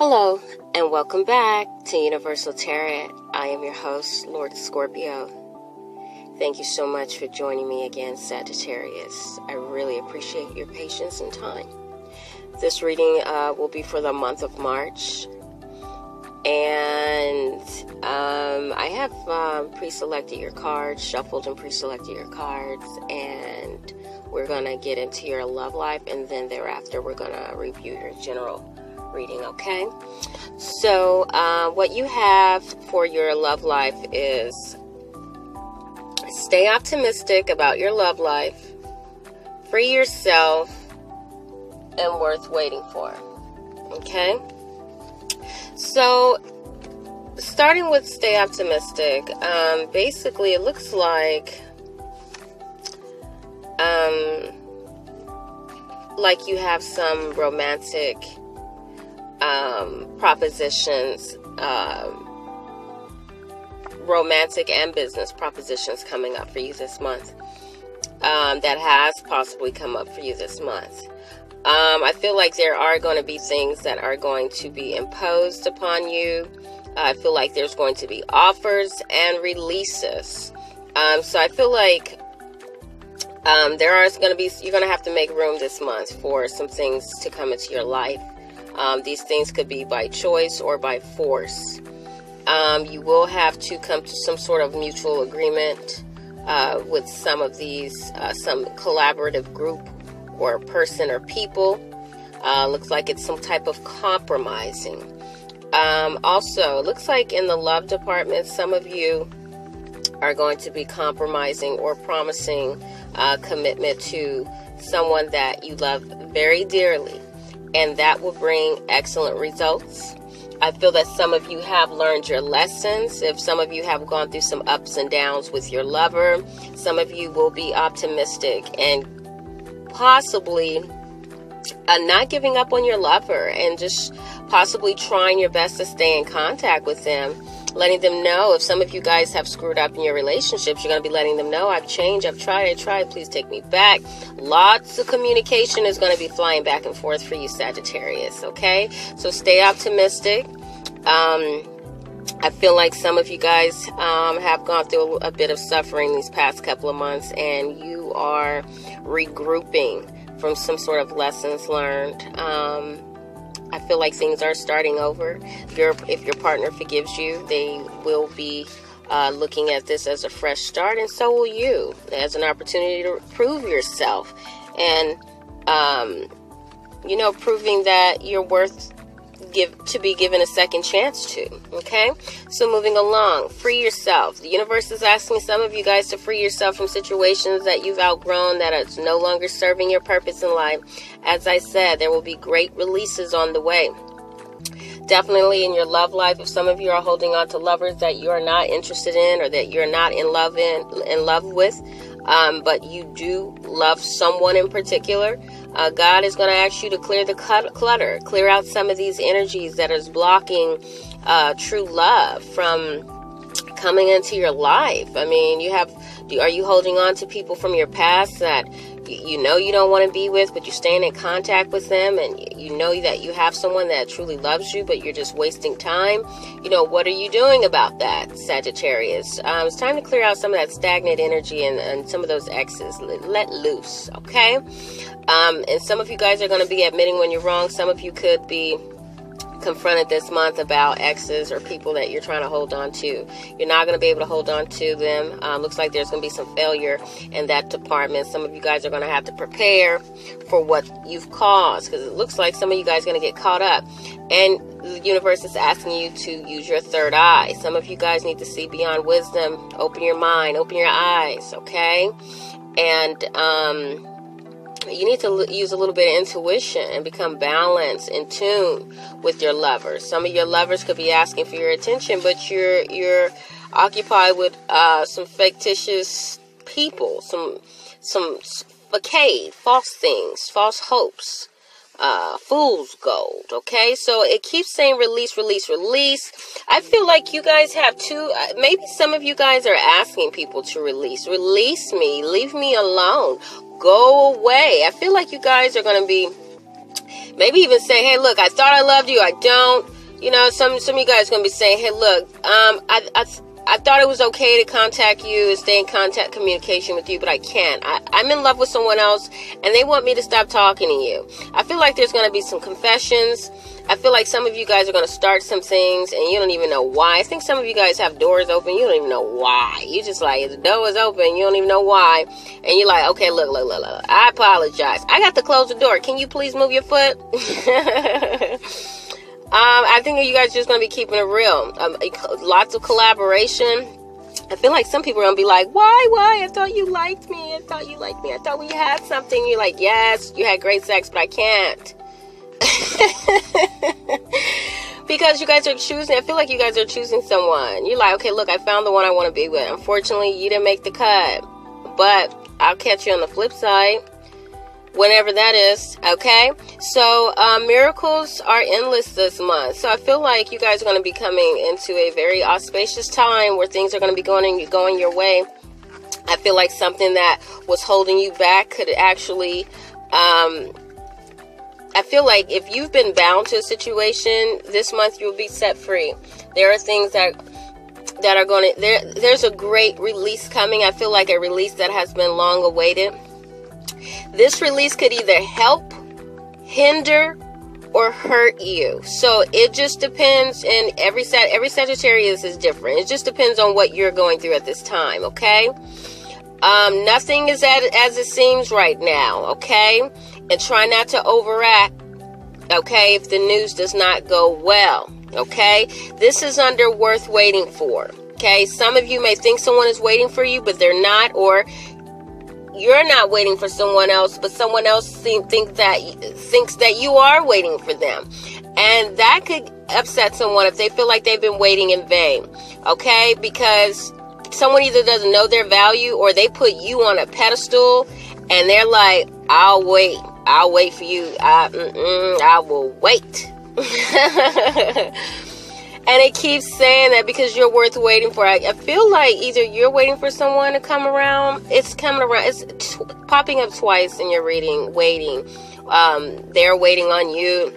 Hello, and welcome back to Universal Tarot. I am your host, Lord Scorpio. Thank you so much for joining me again, Sagittarius. I really appreciate your patience and time. This reading will be for the month of March. And I have pre-selected your cards, shuffled and pre-selected your cards, and we're going to get into your love life, and then thereafter we're going to review your general reading, okay? So what you have for your love life is stay optimistic about your love life, free yourself, and worth waiting for, okay? So starting with stay optimistic, basically it looks like you have some romantic propositions, romantic and business propositions coming up for you this month, that has possibly come up for you this month. I feel like there are going to be things that are going to be imposed upon you. I feel like there's going to be offers and releases. So I feel like you're going to have to make room this month for some things to come into your life. These things could be by choice or by force. You will have to come to some sort of mutual agreement with some of these, some collaborative group or person or people. Looks like it's some type of compromising. Also, looks like in the love department, some of you are going to be compromising or promising commitment to someone that you love very dearly. And that will bring excellent results. I feel that some of you have learned your lessons. If some of you have gone through some ups and downs with your lover, some of you will be optimistic and possibly not giving up on your lover and just possibly trying your best to stay in contact with them. Letting them know if some of you guys have screwed up in your relationships, you're going to be letting them know, I've changed, I've tried, please take me back. Lots of communication is going to be flying back and forth for you, Sagittarius, okay? So stay optimistic. I feel like some of you guys have gone through a bit of suffering these past couple of months, and you are regrouping from some sort of lessons learned. I feel like things are starting over. If your partner forgives you, they will be looking at this as a fresh start, and so will you, as an opportunity to prove yourself and, proving that you're worth to be given a second chance to, okay? So moving along, free yourself. The universe is asking some of you guys to free yourself from situations that you've outgrown, that it's no longer serving your purpose in life. As I said, there will be great releases on the way. Definitely in your love life, if some of you are holding on to lovers that you are not interested in or that you're not in love with, but you do love someone in particular, God is going to ask you to clear the clutter, clear out some of these energies that is blocking true love from coming into your life. I mean, are you holding on to people from your past that you know you don't want to be with, but you're staying in contact with them, and you know that you have someone that truly loves you, but you're just wasting time? What are you doing about that, Sagittarius? It's time to clear out some of that stagnant energy and some of those exes. Let loose, okay? And some of you guys are going to be admitting when you're wrong. Some of you could be confronted this month about exes or people that you're trying to hold on to. You're not going to be able to hold on to them. Looks like there's going to be some failure in that department. Some of you guys are going to have to prepare for what you've caused, because it looks like some of you guys are going to get caught up. And the universe is asking you to use your third eye. Some of you guys need to see beyond wisdom. Open your mind, open your eyes, okay? And you need to use a little bit of intuition and become balanced, in tune with your lovers. Some of your lovers could be asking for your attention, but you're occupied with some fictitious people, some facade, false things, false hopes, fool's gold. Okay, so it keeps saying release, release, release. I feel like you guys have maybe some of you guys are asking people to release me, leave me alone, go away. I feel like you guys are going to be maybe even saying, hey, look, I thought I loved you, I don't. You know, some of you guys are going to be saying, hey, look, I thought it was okay to contact you and stay in contact communication with you, but I can't. I'm in love with someone else, and they want me to stop talking to you. I feel like there's going to be some confessions. I feel like some of you guys are going to start some things, and you don't even know why. I think some of you guys have doors open. You don't even know why. You just like, the door is open. You don't even know why. And you're like, okay, look. I apologize. I got to close the door. Can you please move your foot? I think you guys are just going to be keeping it real. Lots of collaboration. I feel like some people are going to be like, why? I thought you liked me. I thought we had something. You're like, yes, you had great sex, but I can't. Because you guys are choosing. I feel like you guys are choosing someone. You're like, okay, look, I found the one I want to be with. Unfortunately, you didn't make the cut. But I'll catch you on the flip side. Whenever that is, okay? So, miracles are endless this month. So, I feel like you guys are going to be coming into a very auspicious time where things are going to be going your way. I feel like something that was holding you back could actually, I feel like if you've been bound to a situation, this month you'll be set free. There are things that are going to, there's a great release coming. I feel like a release that has been long awaited. This release could either help, hinder, or hurt you. So it just depends, and every Sagittarius is different. It just depends on what you're going through at this time, okay? Nothing is as it seems right now, okay? And try not to overact, okay, if the news does not go well, okay? This is under worth waiting for, okay? Some of you may think someone is waiting for you, but they're not, or you're not waiting for someone else, but someone else thinks that you are waiting for them. And that could upset someone if they feel like they've been waiting in vain. Okay? Because someone either doesn't know their value, or they put you on a pedestal and they're like, I'll wait for you. I will wait. And it keeps saying that because you're worth waiting for. I feel like either you're waiting for someone to come around. It's coming around. It's popping up twice in your reading. Waiting. They're waiting on you.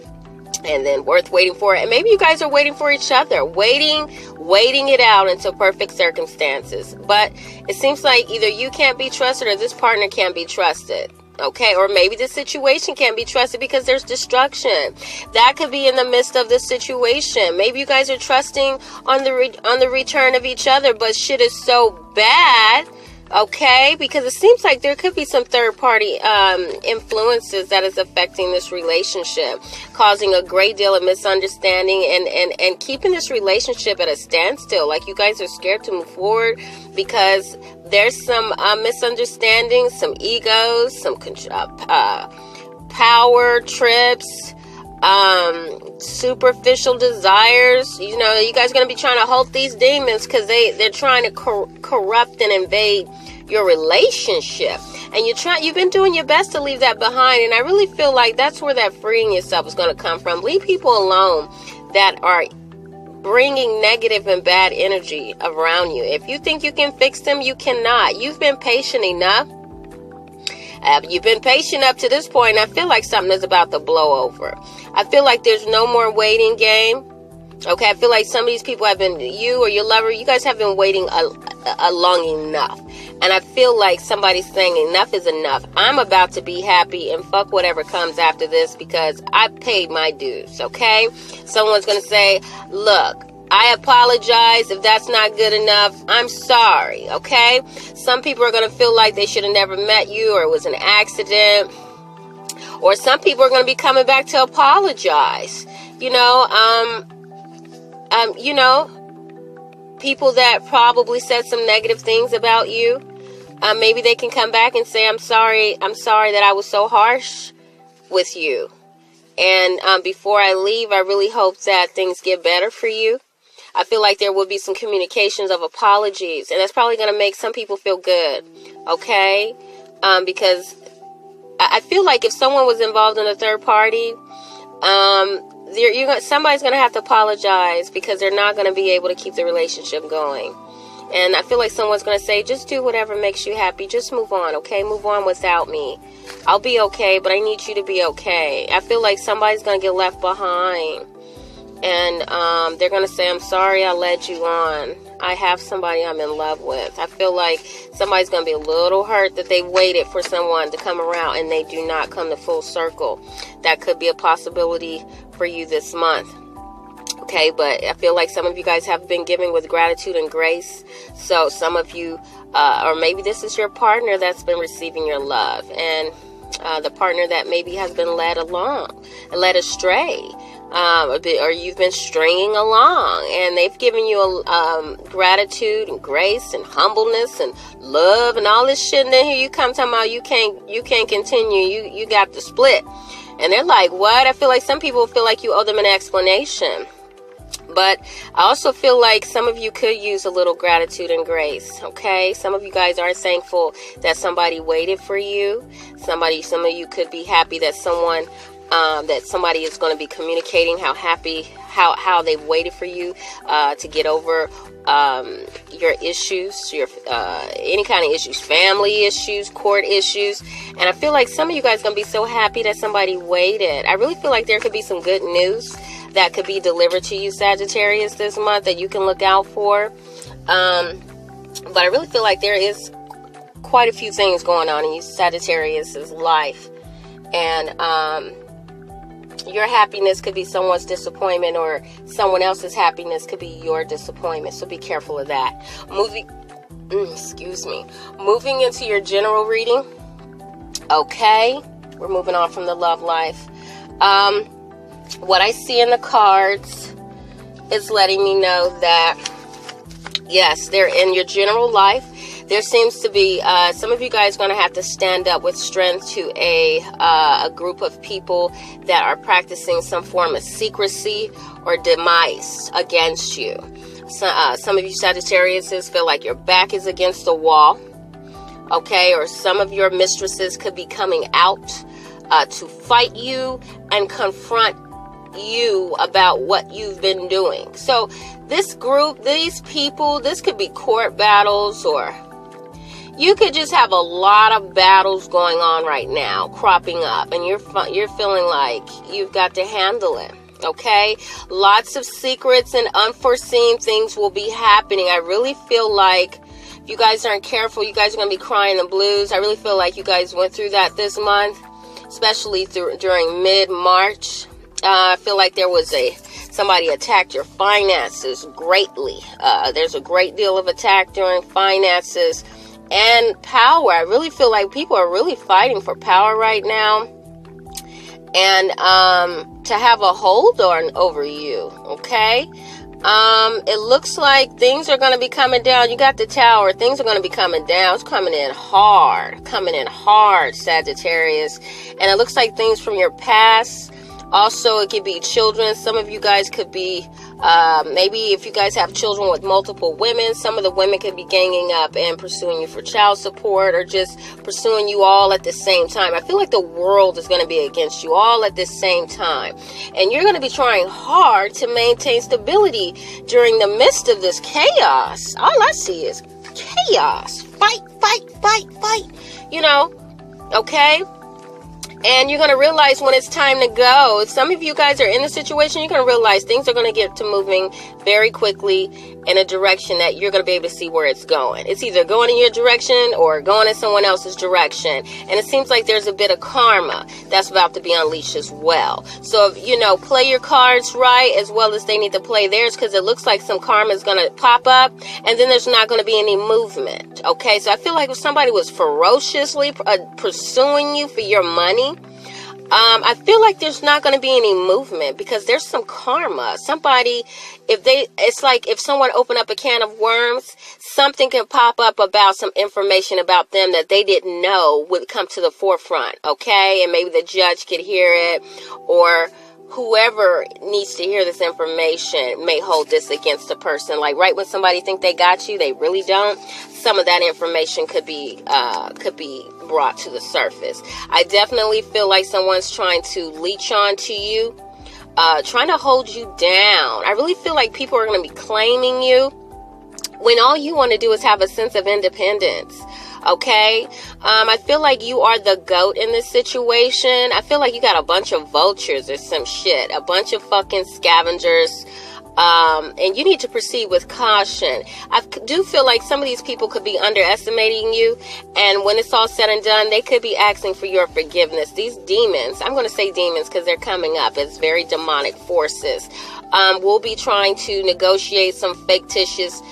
And then worth waiting for. And maybe you guys are waiting for each other. Waiting it out until perfect circumstances. But it seems like either you can't be trusted or this partner can't be trusted. Okay, or maybe the situation can't be trusted because there's destruction. That could be in the midst of the situation. Maybe you guys are trusting on the return of each other, but shit is so bad. Okay, because it seems like there could be some third-party influences that is affecting this relationship, causing a great deal of misunderstanding and keeping this relationship at a standstill. Like you guys are scared to move forward because there's some misunderstandings, some egos, some power trips, superficial desires. You know, you guys are going to be trying to halt these demons because they're trying to corrupt and invade your relationship. And you've been doing your best to leave that behind. And I really feel like that's where that freeing yourself is going to come from. Leave people alone that are bringing negative and bad energy around you. If you think you can fix them, you cannot. You've been patient enough. You've been patient up to this point. I feel like something is about to blow over. I feel like there's no more waiting game. Okay, I feel like some of these people have been, you or your lover, you guys have been waiting long enough. And I feel like somebody's saying enough is enough. I'm about to be happy and fuck whatever comes after this because I paid my dues, okay? Someone's going to say, look, I apologize if that's not good enough. I'm sorry, okay? Some people are going to feel like they should have never met you or it was an accident. Or some people are going to be coming back to apologize. People that probably said some negative things about you. Maybe they can come back and say, I'm sorry that I was so harsh with you. And before I leave, I really hope that things get better for you. I feel like there will be some communications of apologies. And that's probably going to make some people feel good. Okay? Because I feel like if someone was involved in a third party, somebody's going to have to apologize because they're not going to be able to keep the relationship going. And I feel like someone's going to say, just do whatever makes you happy. Just move on, okay? Move on without me. I'll be okay, but I need you to be okay. I feel like somebody's going to get left behind. And they're going to say, I'm sorry I led you on. I have somebody I'm in love with. I feel like somebody's going to be a little hurt that they waited for someone to come around and they do not come to full circle. That could be a possibility for you this month. Okay, but I feel like some of you guys have been giving with gratitude and grace. So some of you, or maybe this is your partner that's been receiving your love. And the partner that maybe has been led along and led astray. A bit, or you've been stringing along and they've given you gratitude and grace and humbleness and love and all this shit, and then here you come talking about you can't continue, you got to split. And they're like, what? I feel like some people feel like you owe them an explanation. But I also feel like some of you could use a little gratitude and grace, okay? Some of you guys are thankful that somebody waited for you. Some of you could be happy that somebody is going to be communicating how happy, how they've waited for you to get over your issues, your any kind of issues, family issues, court issues. And I feel like some of you guys are going to be so happy that somebody waited. I really feel like there could be some good news that could be delivered to you, Sagittarius, this month that you can look out for. But I really feel like there is quite a few things going on in you, Sagittarius's life. And your happiness could be someone's disappointment, or someone else's happiness could be your disappointment. So be careful of that. Moving into your general reading. Okay, we're moving on from the love life. What I see in the cards is letting me know that, yes, they're in your general life. There seems to be some of you guys going to have to stand up with strength to a group of people that are practicing some form of secrecy or demise against you. So, some of you Sagittariuses feel like your back is against the wall. Okay, or some of your mistresses could be coming out to fight you and confront you about what you've been doing. So this group, these people, this could be court battles, or you could just have a lot of battles going on right now, cropping up, and you're feeling like you've got to handle it. Okay, lots of secrets and unforeseen things will be happening. I really feel like if you guys aren't careful, you guys are going to be crying the blues. I really feel like you guys went through that this month, especially during mid-March. I feel like there was somebody attacked your finances greatly. There's a great deal of attack during finances and power. I really feel like people are really fighting for power right now, and to have a hold over you. Okay, it looks like things are going to be coming down. You got the Tower. Things are going to be coming down. It's coming in hard, Sagittarius. And it looks like things from your past. Also, it could be children. Some of you guys could be, maybe if you guys have children with multiple women, some of the women could be ganging up and pursuing you for child support, or just pursuing you all at the same time. I feel like the world is going to be against you all at the same time. And you're going to be trying hard to maintain stability during the midst of this chaos. All I see is chaos. Fight. You know, okay? And you're going to realize when it's time to go. If some of you guys are in the situation, you're going to realize things are going to get to moving very quickly in a direction that you're going to be able to see where it's going. It's either going in your direction or going in someone else's direction. And it seems like there's a bit of karma that's about to be unleashed as well. So, play your cards right as well as they need to play theirs, because it looks like some karma is going to pop up and then there's not going to be any movement. Okay, so I feel like if somebody was ferociously pursuing you for your money, I feel like there's not going to be any movement because there's some karma. Somebody, it's like if someone opened up a can of worms, something can pop up about some information about them that they didn't know would come to the forefront. Okay, and maybe the judge could hear it, or whoever needs to hear this information may hold this against a person. Like right when somebody think they got you, they really don't. Some of that information could be brought to the surface. I definitely feel like someone's trying to leech on to you, trying to hold you down. I really feel like people are going to be claiming you when all you want to do is have a sense of independence. Okay? I feel like you are the GOAT in this situation. I feel like you got a bunch of vultures or some shit. A bunch of fucking scavengers. And you need to proceed with caution. I do feel like some of these people could be underestimating you, and when it's all said and done, they could be asking for your forgiveness. These demons, I'm going to say demons because they're coming up as very demonic forces, will be trying to negotiate some fictitious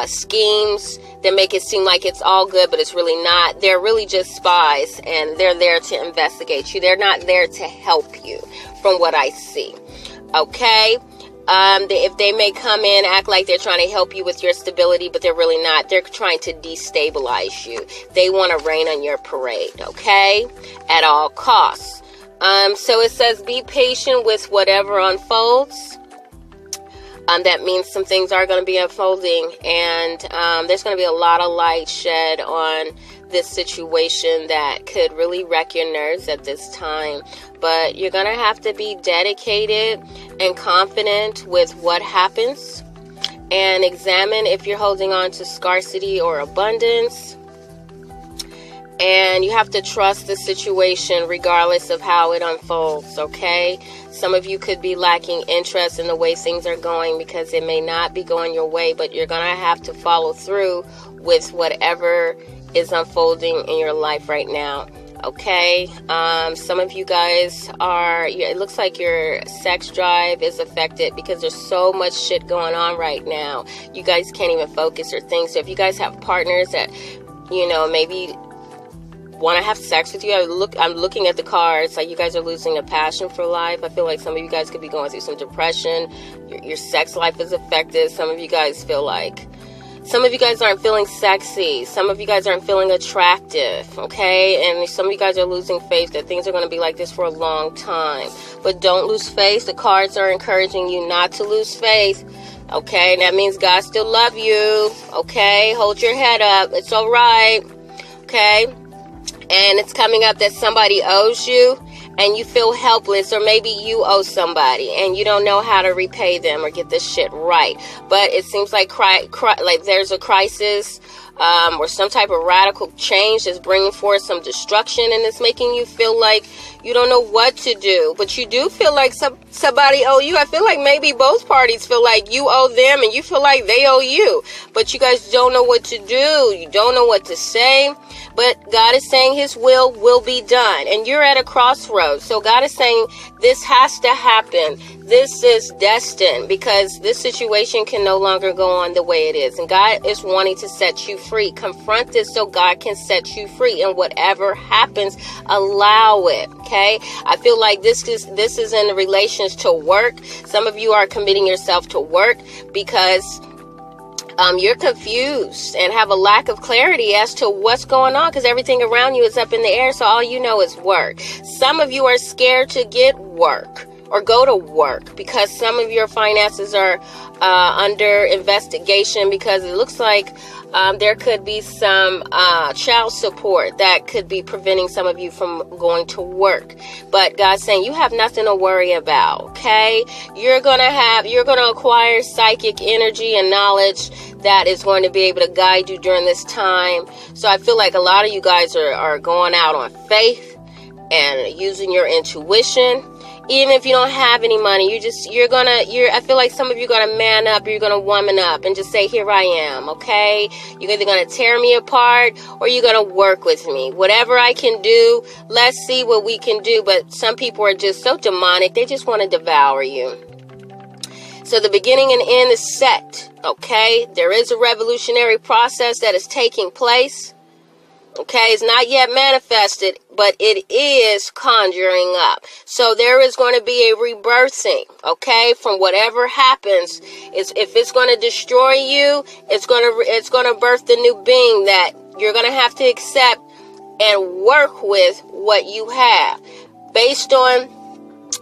schemes that make it seem like it's all good, but it's really not. They're really just spies, and they're there to investigate you. They're not there to help you, from what I see. Okay? If they may come in, act like they're trying to help you with your stability, but they're really not. They're trying to destabilize you. They want to rain on your parade, okay? At all costs. So it says be patient with whatever unfolds. That means some things are going to be unfolding, and there's going to be a lot of light shed on this situation that could really wreck your nerves at this time. But you're going to have to be dedicated and confident with what happens, and examine if you're holding on to scarcity or abundance. And you have to trust the situation regardless of how it unfolds, okay? Some of you could be lacking interest in the way things are going because it may not be going your way, but you're going to have to follow through with whatever is unfolding in your life right now, okay? Some of you guys are, it looks like your sex drive is affected because there's so much shit going on right now. You guys can't even focus or think. So if you guys have partners that, you know, maybe want to have sex with you, I'm looking at the cards like you guys are losing a passion for life. I feel like some of you guys could be going through some depression. Your sex life is affected. Some of you guys feel like, some of you guys aren't feeling sexy. Some of you guys aren't feeling attractive, okay? And some of you guys are losing faith that things are going to be like this for a long time. But don't lose faith. The cards are encouraging you not to lose faith, okay? And that means God still love you, okay? Hold your head up. It's all right, okay? And it's coming up that somebody owes you and you feel helpless, or maybe you owe somebody and you don't know how to repay them or get this shit right. But it seems like like there's a crisis or some type of radical change that's bringing forth some destruction, and it's making you feel like you don't know what to do. But you do feel like somebody owe you. I feel like maybe both parties feel like you owe them and you feel like they owe you. But you guys don't know what to do. You don't know what to say. But God is saying his will be done. And you're at a crossroads. So God is saying this has to happen. This is destined, because this situation can no longer go on the way it is. And God is wanting to set you free. Confront this so God can set you free. And whatever happens, allow it. Okay? I feel like this is in relations to work. Some of you are committing yourself to work because you're confused and have a lack of clarity as to what's going on, because everything around you is up in the air, so all you know is work. Some of you are scared to get work or go to work because some of your finances are under investigation, because it looks like there could be some child support that could be preventing some of you from going to work. But God's saying you have nothing to worry about, okay? You're going to acquire psychic energy and knowledge that is going to be able to guide you during this time. So I feel like a lot of you guys are going out on faith and using your intuition. Even if you don't have any money, I feel like some of you are going to man up, or you're going to woman up and just say, here I am, okay? You're either going to tear me apart or you're going to work with me. Whatever I can do, let's see what we can do. But some people are just so demonic, they just want to devour you. So the beginning and end is set, okay? There is a revolutionary process that is taking place. Okay, it's not yet manifested, but it is conjuring up. So there is going to be a rebirthing, okay, from whatever happens. If it's going to destroy you, it's going to birth the new being that you're going to have to accept and work with what you have. Based on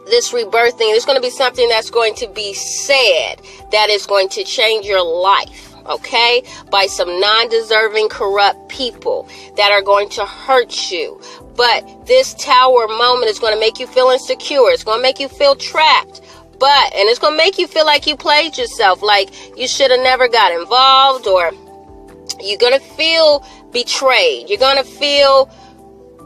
this rebirthing, there's going to be something that's going to be said that is going to change your life. Okay, by some non-deserving, corrupt people that are going to hurt you. But this tower moment is going to make you feel insecure. It's going to make you feel trapped. And it's going to make you feel like you played yourself, like you should have never got involved, or you're going to feel betrayed. You're going to feel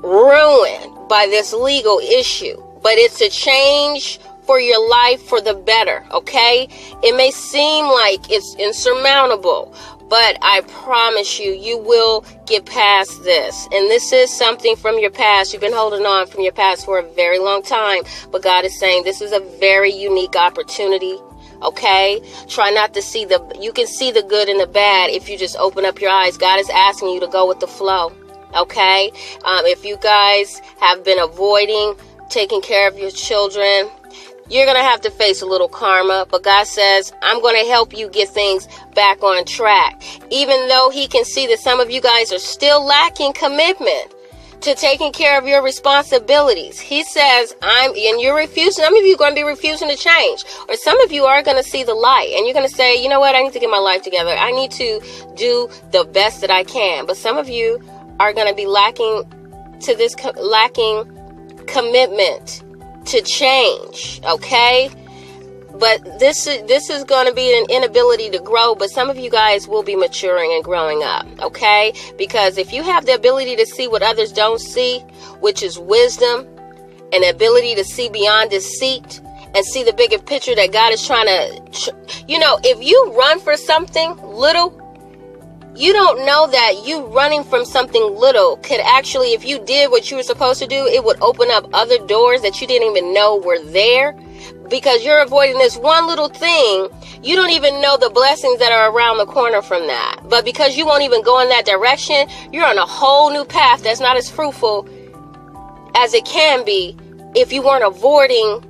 ruined by this legal issue. But it's a change for your life for the better, okay? It may seem like it's insurmountable, but I promise you, you will get past this. And this is something from your past. You've been holding on from your past for a very long time. But God is saying this is a very unique opportunity, okay? Try not to see you can see the good and the bad if you just open up your eyes. God is asking you to go with the flow, okay? If you guys have been avoiding taking care of your children, you're going to have to face a little karma, but God says, I'm going to help you get things back on track. Even though he can see that some of you guys are still lacking commitment to taking care of your responsibilities. He says, and you're refusing. Some of you are going to be refusing to change, or some of you are going to see the light and you're going to say, you know what? I need to get my life together. I need to do the best that I can. But some of you are going to be lacking commitment to change, okay? But this is going to be an inability to grow, but some of you guys will be maturing and growing up, okay? Because if you have the ability to see what others don't see, which is wisdom and the ability to see beyond deceit and see the bigger picture that God is trying to, if you run for something little, you don't know that you running from something little could actually, if you did what you were supposed to do, it would open up other doors that you didn't even know were there. Because you're avoiding this one little thing, you don't even know the blessings that are around the corner from that. But because you won't even go in that direction, you're on a whole new path that's not as fruitful as it can be if you weren't avoiding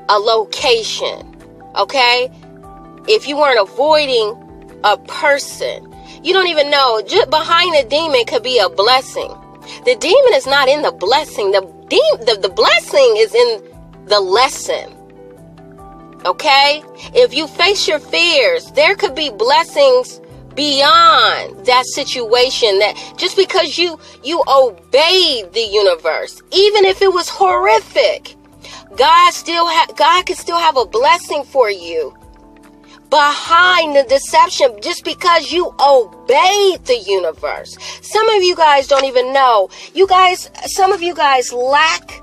a location, okay? If you weren't avoiding a person. You don't even know. Just behind the demon could be a blessing. The demon is not in the blessing. The blessing is in the lesson. Okay? If you face your fears, there could be blessings beyond that situation. That just because you obeyed the universe, even if it was horrific, God could still have a blessing for you behind the deception, just because you obeyed the universe. Some of you guys don't even know. Some of you guys lack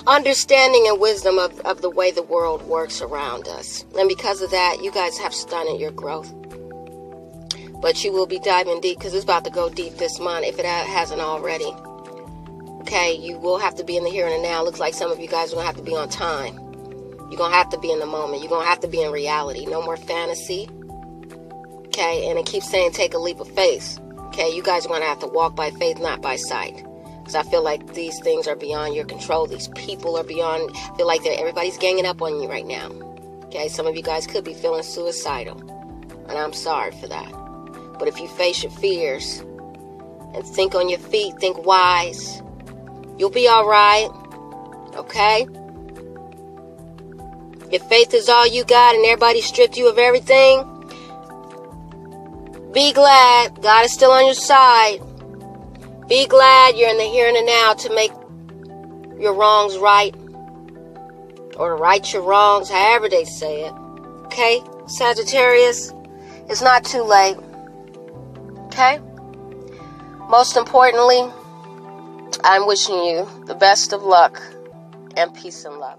understanding and wisdom of the way the world works around us. And because of that, you guys have stunted your growth. But you will be diving deep, because it's about to go deep this month if it hasn't already. Okay, you will have to be in the here and the now. Looks like some of you guys are going to have to be on time. You're going to have to be in the moment. You're going to have to be in reality. No more fantasy. Okay, and it keeps saying take a leap of faith. Okay, you guys are going to have to walk by faith, not by sight. Because I feel like these things are beyond your control. These people are beyond. I feel like everybody's ganging up on you right now. Okay, some of you guys could be feeling suicidal. And I'm sorry for that. But if you face your fears and think on your feet, think wise, you'll be all right. Okay? If faith is all you got and everybody stripped you of everything, be glad God is still on your side. Be glad you're in the here and the now to make your wrongs right, or to right your wrongs, however they say it. Okay, Sagittarius, it's not too late. Okay? Most importantly, I'm wishing you the best of luck and peace and love.